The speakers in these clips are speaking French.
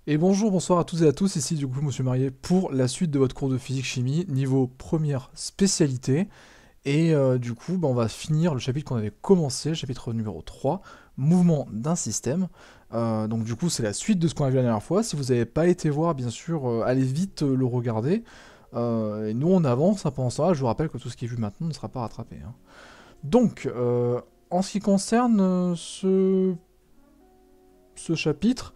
Et bonjour, bonsoir à toutes et à tous, ici du coup Monsieur Marié pour la suite de votre cours de physique-chimie, niveau première spécialité. Et du coup, on va finir le chapitre qu'on avait commencé, le chapitre numéro 3, mouvement d'un système. Donc du coup, c'est la suite de ce qu'on a vu la dernière fois. Si vous n'avez pas été voir, bien sûr, allez vite le regarder. Et nous, on avance pendant ce temps-là. Je vous rappelle que tout ce qui est vu maintenant ne sera pas rattrapé, hein. Donc, en ce qui concerne ce chapitre,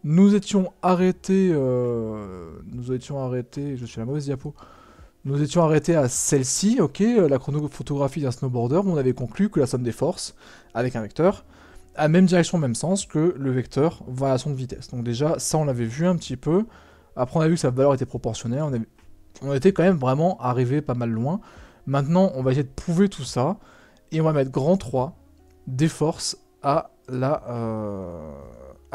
nous étions arrêtés, je suis à la mauvaise diapo, nous étions arrêtés à celle-ci, ok, la chronophotographie d'un snowboarder, où on avait conclu que la somme des forces, avec un vecteur, a même direction, même sens que le vecteur variation de vitesse. Donc déjà, ça on l'avait vu un petit peu, après on a vu que sa valeur était proportionnelle, on était quand même vraiment arrivé pas mal loin. Maintenant, on va essayer de prouver tout ça, et on va mettre grand 3 des forces à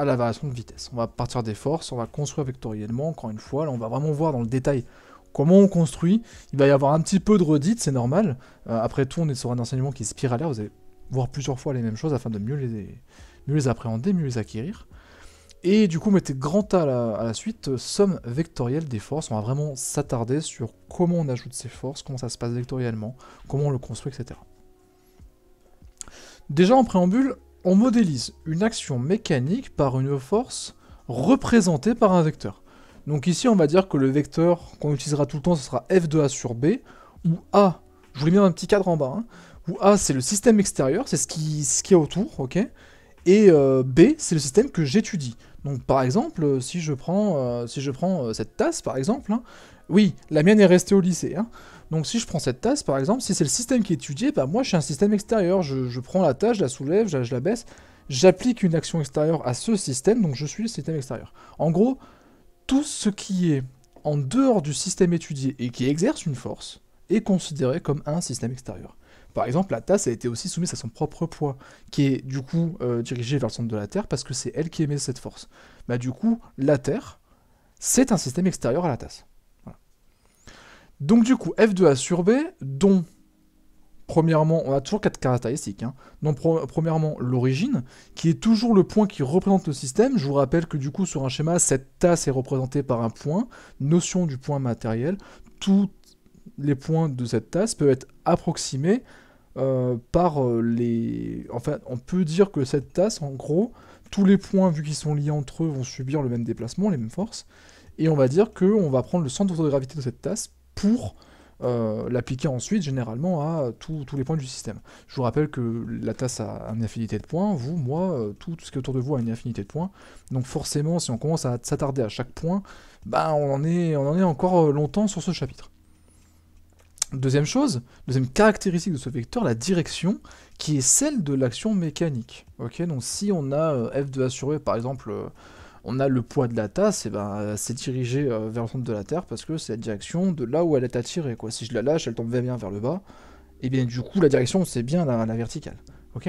la variation de vitesse. On va partir des forces, on va construire vectoriellement, encore une fois. Là, on va vraiment voir dans le détail comment on construit. Il va y avoir un petit peu de redite, c'est normal. Après tout, on est sur un enseignement qui est spiralaire. Vous allez voir plusieurs fois les mêmes choses afin de mieux les appréhender, mieux les acquérir. Et du coup, mettez grand A à la suite, somme vectorielle des forces. On va vraiment s'attarder sur comment on ajoute ces forces, comment ça se passe vectoriellement, comment on le construit, etc. Déjà en préambule, on modélise une action mécanique par une force représentée par un vecteur. Donc ici, on va dire que le vecteur qu'on utilisera tout le temps, ce sera f de a sur b, où a, je vous l'ai mis dans un petit cadre en bas, hein, où a c'est le système extérieur, c'est ce qui est autour, ok, et b c'est le système que j'étudie. Donc par exemple, si je prends cette tasse par exemple, hein, oui, la mienne est restée au lycée, hein. Donc si je prends cette tasse par exemple, si c'est le système qui est étudié, bah moi je suis un système extérieur, je prends la tasse, je la soulève, je la baisse, j'applique une action extérieure à ce système, donc je suis le système extérieur. En gros, tout ce qui est en dehors du système étudié et qui exerce une force est considéré comme un système extérieur. Par exemple, la tasse a été aussi soumise à son propre poids, qui est du coup dirigé vers le centre de la Terre parce que c'est elle qui émet cette force. Bah du coup, la Terre, c'est un système extérieur à la tasse. Voilà. Donc du coup, f de a sur b, dont, premièrement, on a toujours 4 caractéristiques, hein. Donc premièrement, l'origine, qui est toujours le point qui représente le système. Je vous rappelle que du coup, sur un schéma, cette tasse est représentée par un point, notion du point matériel. Tous les points de cette tasse peuvent être approximés par les... Enfin, on peut dire que cette tasse, en gros, tous les points, vu qu'ils sont liés entre eux, vont subir le même déplacement, les mêmes forces. Et on va dire qu'on va prendre le centre de gravité de cette tasse pour l'appliquer ensuite, généralement, à tous les points du système. Je vous rappelle que la tasse a une infinité de points, vous, moi, tout ce qui est autour de vous a une infinité de points. Donc forcément, si on commence à s'attarder à chaque point, bah, on en est encore longtemps sur ce chapitre. Deuxième chose, deuxième caractéristique de ce vecteur, la direction, qui est celle de l'action mécanique. Ok, donc si on a f de a sur b, par exemple, on a le poids de la tasse, et ben c'est dirigé vers le centre de la Terre parce que c'est la direction de là où elle est attirée, quoi. Si je la lâche, elle tombe bien vers le bas, et bien du coup la direction c'est bien la verticale. Ok.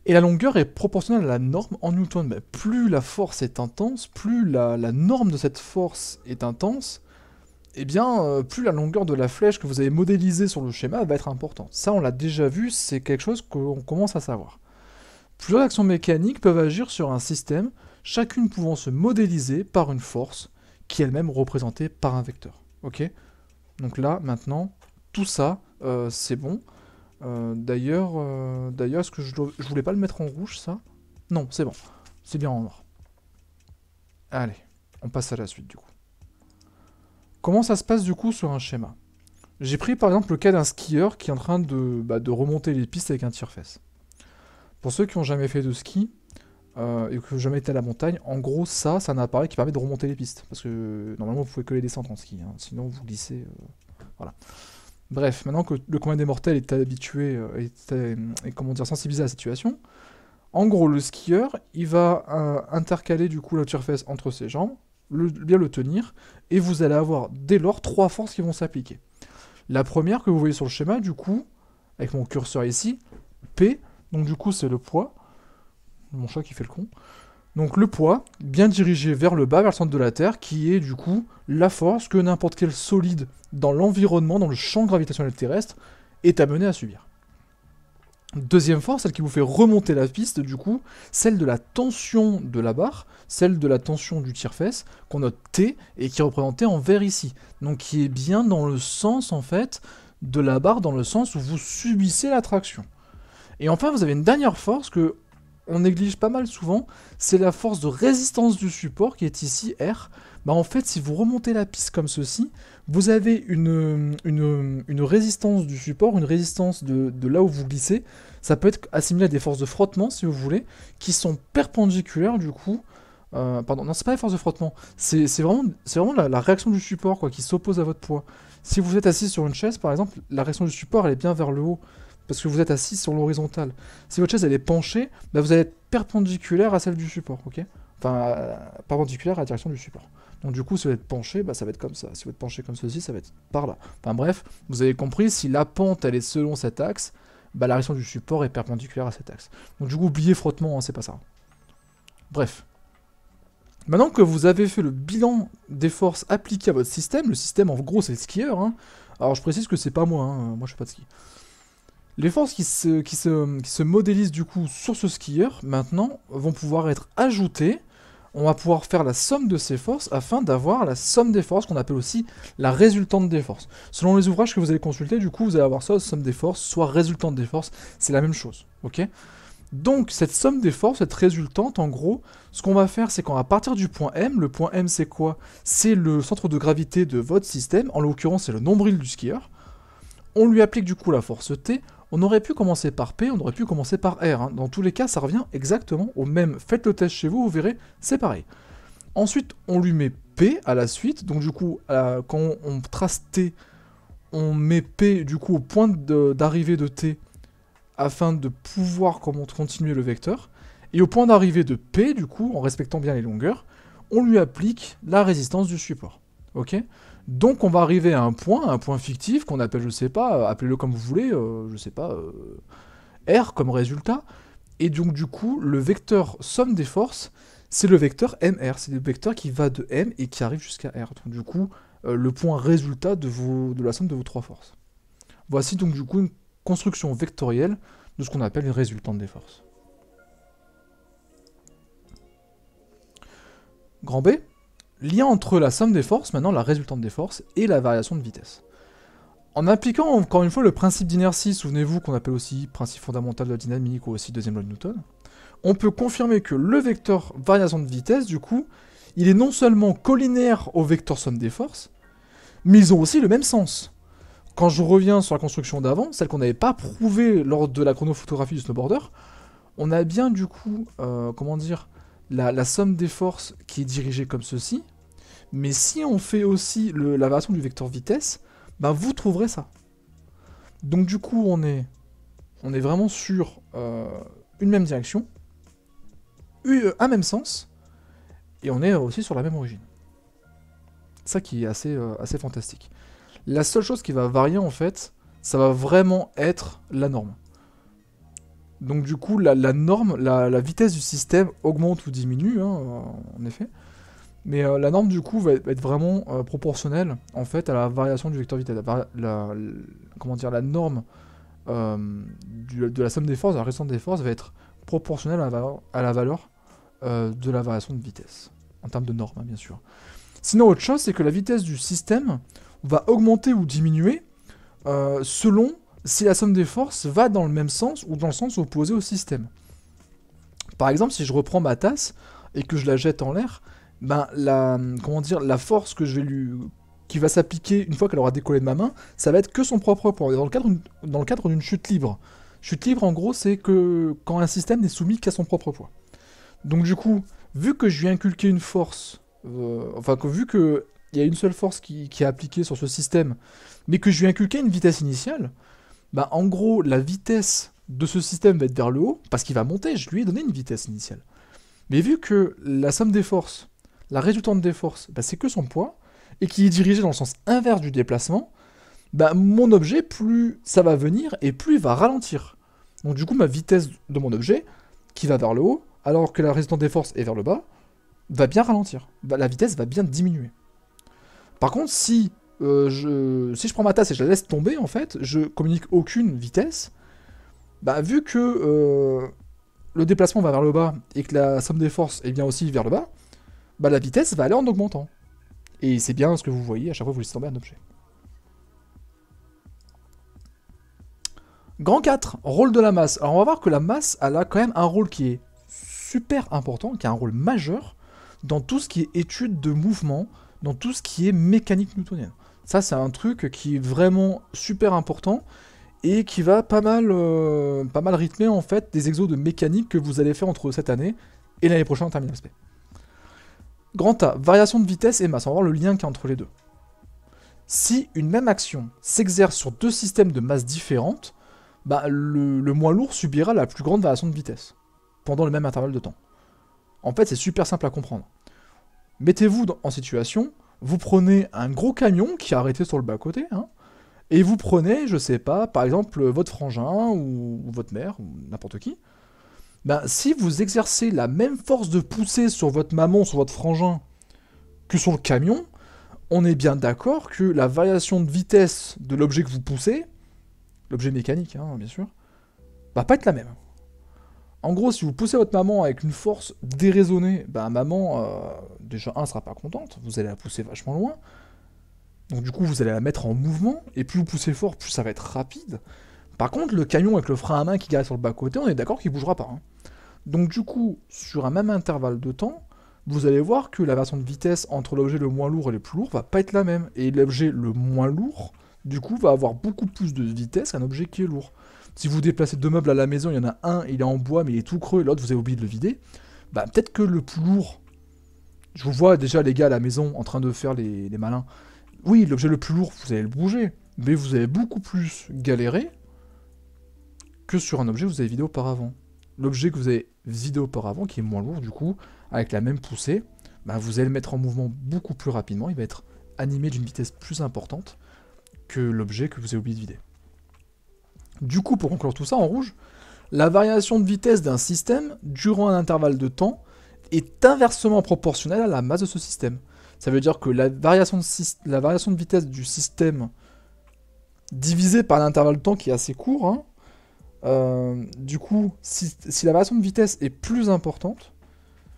Et la longueur est proportionnelle à la norme en Newton. Ben, plus la force est intense, plus la norme de cette force est intense, eh bien, plus la longueur de la flèche que vous avez modélisée sur le schéma va être importante. Ça, on l'a déjà vu, c'est quelque chose qu'on commence à savoir. Plusieurs actions mécaniques peuvent agir sur un système, chacune pouvant se modéliser par une force qui est elle-même représentée par un vecteur. Ok. Donc là, maintenant, tout ça, c'est bon. D'ailleurs, est-ce que je voulais pas le mettre en rouge, ça? Non, c'est bon. C'est bien en noir. Allez, on passe à la suite, du coup. Comment ça se passe du coup sur un schéma? J'ai pris par exemple le cas d'un skieur qui est en train de remonter les pistes avec un tire-fesse. Pour ceux qui n'ont jamais fait de ski et qui n'ont jamais été à la montagne, en gros c'est un appareil qui permet de remonter les pistes. Parce que normalement vous pouvez que les descendre en ski, hein, sinon vous glissez. Voilà. Bref, maintenant que le commun des mortels est habitué et comment dire, sensibilisé à la situation, en gros le skieur il va intercaler du coup le tire-fesse entre ses jambes, bien le tenir, et vous allez avoir dès lors 3 forces qui vont s'appliquer. La première que vous voyez sur le schéma, du coup, avec mon curseur ici, P, donc du coup c'est le poids, mon chat qui fait le con, donc le poids, bien dirigé vers le bas, vers le centre de la Terre, qui est du coup la force que n'importe quel solide dans l'environnement, dans le champ gravitationnel terrestre, est amené à subir. Deuxième force, celle qui vous fait remonter la piste, du coup, celle de la tension de la barre, celle de la tension du tire-fesse, qu'on note T, et qui est représentée en vert ici. Donc qui est bien dans le sens, en fait, de la barre, dans le sens où vous subissez la traction. Et enfin, vous avez une dernière force que on néglige pas mal souvent, c'est la force de résistance du support, qui est ici R. Bah en fait, si vous remontez la piste comme ceci, vous avez une résistance du support, une résistance de là où vous glissez. Ça peut être assimilé à des forces de frottement, si vous voulez, qui sont perpendiculaires, du coup. Pardon, non, c'est pas les forces de frottement. C'est vraiment la réaction du support, quoi, qui s'oppose à votre poids. Si vous êtes assis sur une chaise, par exemple, la réaction du support, elle est bien vers le haut, parce que vous êtes assis sur l'horizontale. Si votre chaise, elle est penchée, bah, vous allez être perpendiculaire à celle du support, ok? Enfin, perpendiculaire à la direction du support. Donc du coup, si vous êtes penché, bah, ça va être comme ça. Si vous êtes penché comme ceci, ça va être par là. Enfin bref, vous avez compris, si la pente, elle est selon cet axe, bah, la réaction du support est perpendiculaire à cet axe. Donc du coup, oubliez frottement, hein, c'est pas ça. Bref. Maintenant que vous avez fait le bilan des forces appliquées à votre système, le système en gros c'est le skieur, hein. Alors je précise que c'est pas moi, hein, moi je fais pas de ski. Les forces qui se modélisent du coup sur ce skieur, maintenant, vont pouvoir être ajoutées. On va pouvoir faire la somme de ces forces afin d'avoir la somme des forces, qu'on appelle aussi la résultante des forces. Selon les ouvrages que vous allez consulter, du coup, vous allez avoir soit somme des forces, soit résultante des forces, c'est la même chose, ok? Donc, cette somme des forces, cette résultante, en gros, ce qu'on va faire, c'est qu'on va partir du point M. Le point M, c'est quoi? C'est le centre de gravité de votre système, en l'occurrence, c'est le nombril du skieur. On lui applique du coup la force T. On aurait pu commencer par P, on aurait pu commencer par R. Hein. Dans tous les cas, ça revient exactement au même. Faites le test chez vous, vous verrez, c'est pareil. Ensuite, on lui met P à la suite. Donc du coup, quand on trace T, on met P du coup au point d'arrivée de T afin de pouvoir continuer le vecteur. Et au point d'arrivée de P, du coup, en respectant bien les longueurs, on lui applique la résistance du support. Ok? Donc on va arriver à un point fictif qu'on appelle, je sais pas, appelez-le comme vous voulez, je sais pas, R comme résultat. Et donc du coup, le vecteur somme des forces, c'est le vecteur MR, c'est le vecteur qui va de M et qui arrive jusqu'à R. Donc du coup, le point résultat de la somme de vos trois forces. Voici donc du coup une construction vectorielle de ce qu'on appelle une résultante des forces. Grand B, lien entre la somme des forces, maintenant la résultante des forces, et la variation de vitesse. En appliquant encore une fois le principe d'inertie, souvenez-vous qu'on appelle aussi principe fondamental de la dynamique ou aussi deuxième loi de Newton, on peut confirmer que le vecteur variation de vitesse, du coup, il est non seulement collinéaire au vecteur somme des forces, mais ils ont aussi le même sens. Quand je reviens sur la construction d'avant, celle qu'on n'avait pas prouvée lors de la chronophotographie du snowboarder, on a bien du coup, comment dire, la somme des forces qui est dirigée comme ceci, mais si on fait aussi la variation du vecteur vitesse, ben vous trouverez ça. Donc du coup, on est vraiment sur une même direction, un même sens, et on est aussi sur la même origine. Ça qui est assez fantastique. La seule chose qui va varier en fait, ça va vraiment être la norme. Donc du coup, la norme, la vitesse du système augmente ou diminue, hein, en effet. Mais la norme du coup va être vraiment proportionnelle en fait à la variation du vecteur vitesse. Comment dire, la norme de la somme des forces, de la résultante des forces va être proportionnelle à la valeur de la variation de vitesse. En termes de norme, hein, bien sûr. Sinon, autre chose, c'est que la vitesse du système va augmenter ou diminuer selon si la somme des forces va dans le même sens ou dans le sens opposé au système. Par exemple, si je reprends ma tasse et que je la jette en l'air, ben la force que qui va s'appliquer une fois qu'elle aura décollé de ma main, ça va être que son propre poids. Dans le cadre d'une chute libre. Chute libre, en gros, c'est que quand un système n'est soumis qu'à son propre poids. Donc du coup, vu que je lui ai inculqué une force, vu qu'il y a une seule force qui est appliquée sur ce système, mais que je lui ai inculqué une vitesse initiale, bah en gros, la vitesse de ce système va être vers le haut, parce qu'il va monter, je lui ai donné une vitesse initiale. Mais vu que la somme des forces, la résultante des forces, bah, c'est que son poids, et qui est dirigé dans le sens inverse du déplacement, bah, mon objet, plus ça va venir, et plus il va ralentir. Donc du coup, ma vitesse de mon objet, qui va vers le haut, alors que la résultante des forces est vers le bas, va bien ralentir. La vitesse va bien diminuer. Par contre, si je prends ma tasse et je la laisse tomber, en fait, je communique aucune vitesse, Bah, vu que le déplacement va vers le bas et que la somme des forces est bien aussi vers le bas, bah la vitesse va aller en augmentant. Et c'est bien ce que vous voyez à chaque fois que vous laissez tomber un objet. Grand 4, rôle de la masse. Alors on va voir que la masse, elle a quand même un rôle qui est super important, qui a un rôle majeur dans tout ce qui est étude de mouvement, dans tout ce qui est mécanique newtonienne. Ça, c'est un truc qui est vraiment super important et qui va pas mal rythmer en fait des exos de mécanique que vous allez faire entre cette année et l'année prochaine en terminal SP. Grand A, variation de vitesse et masse. On va voir le lien qu'il y a entre les deux. Si une même action s'exerce sur deux systèmes de masse différentes, bah, le moins lourd subira la plus grande variation de vitesse pendant le même intervalle de temps. En fait, c'est super simple à comprendre. Mettez-vous en situation, vous prenez un gros camion qui est arrêté sur le bas-côté, hein, et vous prenez, je sais pas, par exemple, votre frangin, ou votre mère, ou n'importe qui. Ben, si vous exercez la même force de poussée sur votre maman, sur votre frangin, que sur le camion, on est bien d'accord que la variation de vitesse de l'objet que vous poussez, l'objet mécanique, hein, bien sûr, va pas être la même. En gros, si vous poussez votre maman avec une force déraisonnée, bah maman, déjà, sera pas contente, vous allez la pousser vachement loin, donc du coup, vous allez la mettre en mouvement, et plus vous poussez fort, plus ça va être rapide. Par contre, le camion avec le frein à main qui garde sur le bas-côté, on est d'accord qu'il bougera pas. Hein. Donc du coup, sur un même intervalle de temps, vous allez voir que la variation de vitesse entre l'objet le moins lourd et le plus lourd va pas être la même. Et l'objet le moins lourd, du coup, va avoir beaucoup plus de vitesse qu'un objet qui est lourd. Si vous déplacez deux meubles à la maison, il y en a un, il est en bois, mais il est tout creux, et l'autre, vous avez oublié de le vider, bah peut-être que le plus lourd... Je vous vois déjà, les gars, à la maison, en train de faire les malins. Oui, l'objet le plus lourd, vous allez le bouger, mais vous allez beaucoup plus galérer que sur un objet que vous avez vidé auparavant. L'objet que vous avez vidé auparavant, qui est moins lourd, du coup, avec la même poussée, bah, vous allez le mettre en mouvement beaucoup plus rapidement, il va être animé d'une vitesse plus importante que l'objet que vous avez oublié de vider. Du coup, pour conclure tout ça en rouge, la variation de vitesse d'un système durant un intervalle de temps est inversement proportionnelle à la masse de ce système. Ça veut dire que la variation de vitesse du système divisée par l'intervalle de temps qui est assez court, hein, du coup, si la variation de vitesse est plus importante,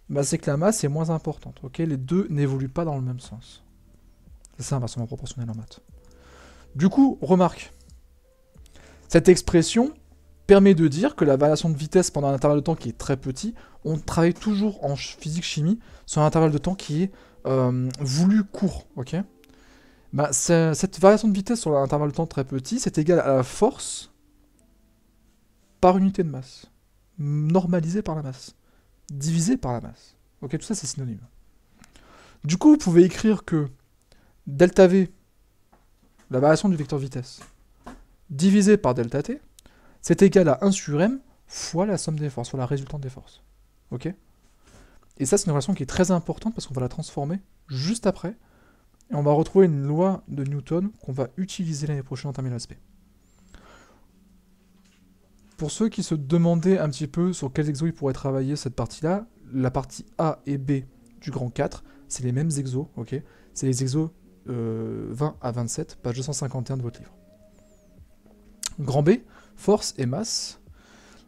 bah c'est que la masse est moins importante. Okay, les deux n'évoluent pas dans le même sens. C'est ça inversement proportionnel en maths. Du coup, remarque, cette expression permet de dire que la variation de vitesse pendant un intervalle de temps qui est très petit, on travaille toujours en physique-chimie sur un intervalle de temps qui est voulu court. Okay, bah, cette variation de vitesse sur un intervalle de temps très petit, c'est égal à la force par unité de masse, normalisée par la masse, divisée par la masse. Ok, tout ça c'est synonyme. Du coup, vous pouvez écrire que delta V, la variation du vecteur vitesse, divisé par delta T, c'est égal à 1 sur M fois la somme des forces, fois la résultante des forces. Ok? Et ça, c'est une relation qui est très importante parce qu'on va la transformer juste après. Et on va retrouver une loi de Newton qu'on va utiliser l'année prochaine en terminal SP. Pour ceux qui se demandaient un petit peu sur quels exos ils pourraient travailler cette partie-là, la partie A et B du grand 4, c'est les mêmes exos, ok? C'est les exos 20 à 27, page 251 de votre livre. Grand B, force et masse.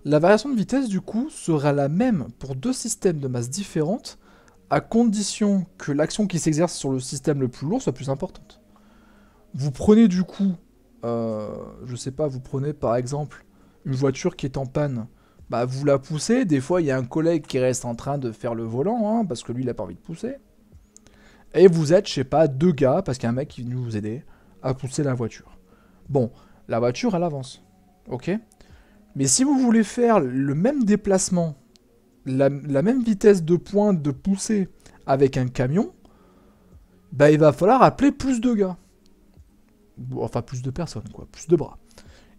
La variation de vitesse, du coup, sera la même pour deux systèmes de masse différentes, à condition que l'action qui s'exerce sur le système le plus lourd soit plus importante. Vous prenez du coup, je sais pas, vous prenez par exemple une voiture qui est en panne, bah vous la poussez, des fois il y a un collègue qui reste en train de faire le volant, hein, parce que lui il a pas envie de pousser, et vous êtes, je sais pas, deux gars, parce qu'il y a un mec qui est venu vous aider à pousser la voiture. Bon, la voiture elle avance, ok? Mais si vous voulez faire le même déplacement, la même vitesse de pointe de poussée avec un camion, bah il va falloir appeler plus de gars. Enfin plus de personnes, quoi, plus de bras.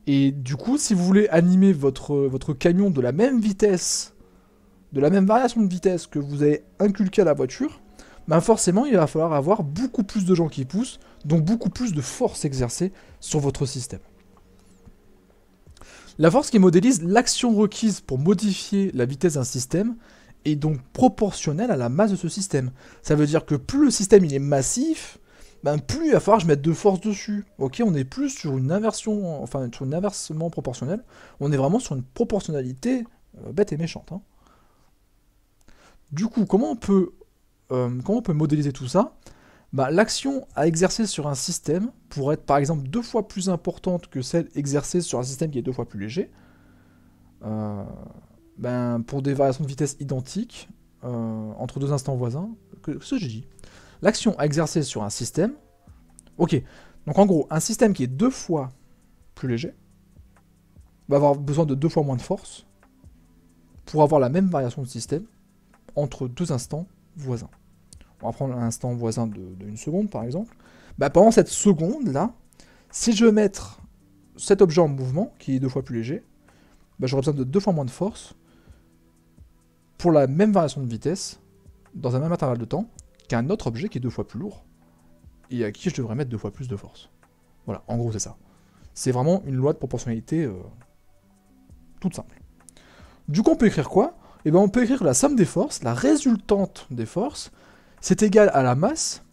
Et du coup, si vous voulez animer votre camion de la même vitesse, de la même variation de vitesse que vous avez inculqué à la voiture, bah forcément, il va falloir avoir beaucoup plus de gens qui poussent, donc beaucoup plus de force exercée sur votre système. La force qui modélise l'action requise pour modifier la vitesse d'un système est donc proportionnelle à la masse de ce système. Ça veut dire que plus le système il est massif, ben plus il va falloir que je mette de force dessus. Ok, on est plus sur une inversion, enfin sur une inversement proportionnel. On est vraiment sur une proportionnalité bête et méchante. Hein. Du coup, comment on peut modéliser tout ça? Bah, l'action à exercer sur un système pourrait être par exemple 2 fois plus importante que celle exercée sur un système qui est 2 fois plus léger. Ben, pour des variations de vitesse identiques entre 2 instants voisins, que ce que j'ai dit. L'action à exercer sur un système, ok, donc en gros, un système qui est 2 fois plus léger va avoir besoin de 2 fois moins de force pour avoir la même variation de système entre 2 instants voisins. On va prendre un instant voisin de 1 seconde par exemple. Bah, pendant cette seconde là, si je veux mettre cet objet en mouvement, qui est 2 fois plus léger, bah, j'aurai besoin de 2 fois moins de force pour la même variation de vitesse, dans un même intervalle de temps, qu'un autre objet qui est 2 fois plus lourd, et à qui je devrais mettre 2 fois plus de force. Voilà, en gros c'est ça. C'est vraiment une loi de proportionnalité toute simple. Du coup on peut écrire quoi? Eh bien on peut écrire la somme des forces, la résultante des forces, c'est égal à la masse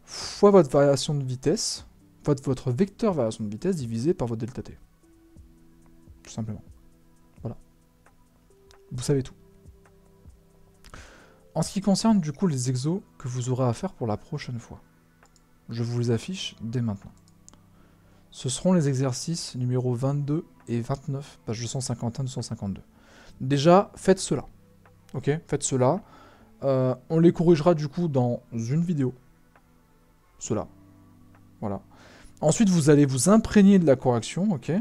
fois votre variation de vitesse, votre vecteur variation de vitesse divisé par votre delta t. Tout simplement. Voilà. Vous savez tout. En ce qui concerne du coup les exos que vous aurez à faire pour la prochaine fois, je vous les affiche dès maintenant. Ce seront les exercices numéro 22 et 29, page 251-252. Déjà, faites cela. Ok, faites cela. On les corrigera du coup dans une vidéo. Cela. Voilà. Ensuite, vous allez vous imprégner de la correction, ok.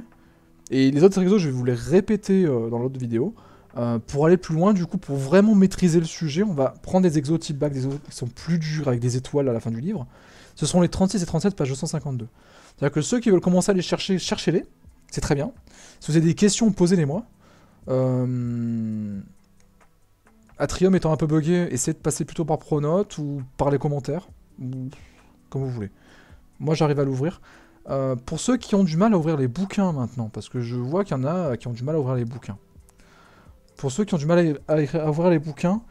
Et les autres exos, je vais vous les répéter dans l'autre vidéo. Pour aller plus loin, du coup, pour vraiment maîtriser le sujet, on va prendre des exos type bac, des exos qui sont plus durs avec des étoiles à la fin du livre. Ce sont les 36 et 37, page 252. C'est-à-dire que ceux qui veulent commencer à les chercher, cherchez-les. C'est très bien. Si vous avez des questions, posez-les-moi. Atrium étant un peu buggé, essayez de passer plutôt par Pronote ou par les commentaires. Ou comme vous voulez. Moi, j'arrive à l'ouvrir. Pour ceux qui ont du mal à ouvrir les bouquins maintenant, parce que je vois qu'il y en a qui ont du mal à ouvrir les bouquins. Pour ceux qui ont du mal à ouvrir les bouquins,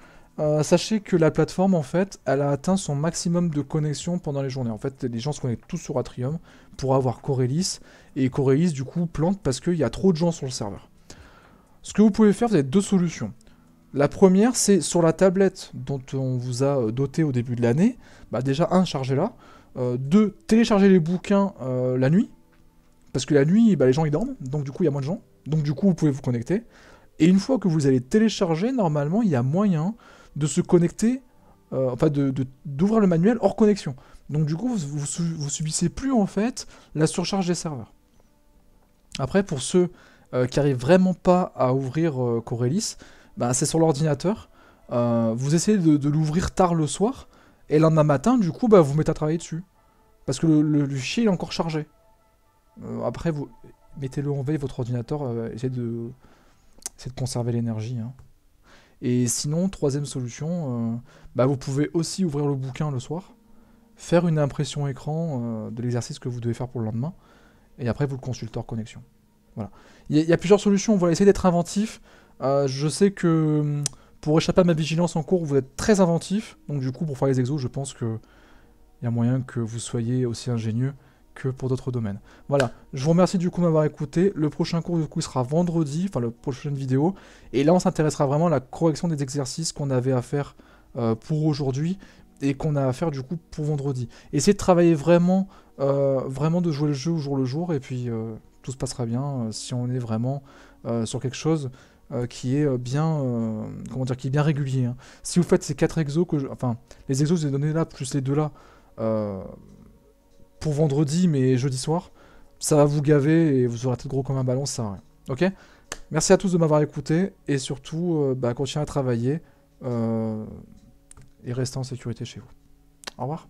sachez que la plateforme, en fait, elle a atteint son maximum de connexion pendant les journées. En fait, les gens se connectent tous sur Atrium pour avoir Corelis, et Corelis, du coup, plante parce qu'il y a trop de gens sur le serveur. Ce que vous pouvez faire, vous avez 2 solutions. La première, c'est sur la tablette dont on vous a doté au début de l'année. Bah déjà, 1, chargez-la. 2, téléchargez les bouquins la nuit. Parce que la nuit, bah, les gens ils dorment, donc du coup il y a moins de gens. Donc du coup vous pouvez vous connecter. Et une fois que vous allez télécharger, normalement il y a moyen de se connecter, enfin d'ouvrir le manuel hors connexion. Donc du coup vous subissez plus en fait la surcharge des serveurs. Après pour ceux qui arrivent vraiment pas à ouvrir Corelis, bah, c'est sur l'ordinateur. Vous essayez de l'ouvrir tard le soir. Et le lendemain matin, du coup, bah, vous mettez à travailler dessus. Parce que le fichier est encore chargé. Après, vous mettez-le en veille, votre ordinateur, essayez de conserver l'énergie. Hein. Et sinon, troisième solution, bah, vous pouvez aussi ouvrir le bouquin le soir, faire une impression écran de l'exercice que vous devez faire pour le lendemain, et après vous le consultez hors connexion. Voilà. Il y a plusieurs solutions, on va essayer d'être inventif. Je sais que pour échapper à ma vigilance en cours, vous êtes très inventif. Donc du coup, pour faire les exos, je pense qu'il y a moyen que vous soyez aussi ingénieux que pour d'autres domaines. Voilà, je vous remercie du coup de m'avoir écouté. Le prochain cours du coup sera vendredi, enfin la prochaine vidéo. Et là, on s'intéressera vraiment à la correction des exercices qu'on avait à faire pour aujourd'hui et qu'on a à faire du coup pour vendredi. Essayez de travailler vraiment, vraiment de jouer le jeu au jour le jour et puis tout se passera bien si on est vraiment sur quelque chose qui est bien, comment dire, qui est bien régulier. Hein. Si vous faites ces 4 exos, enfin, les exos que je vous ai donnés là, plus les 2 là, pour vendredi, mais jeudi soir, ça va vous gaver et vous aurez la tête gros comme un ballon, ça sert à rien. Ok ? Merci à tous de m'avoir écouté et surtout, continuez à travailler et restez en sécurité chez vous. Au revoir.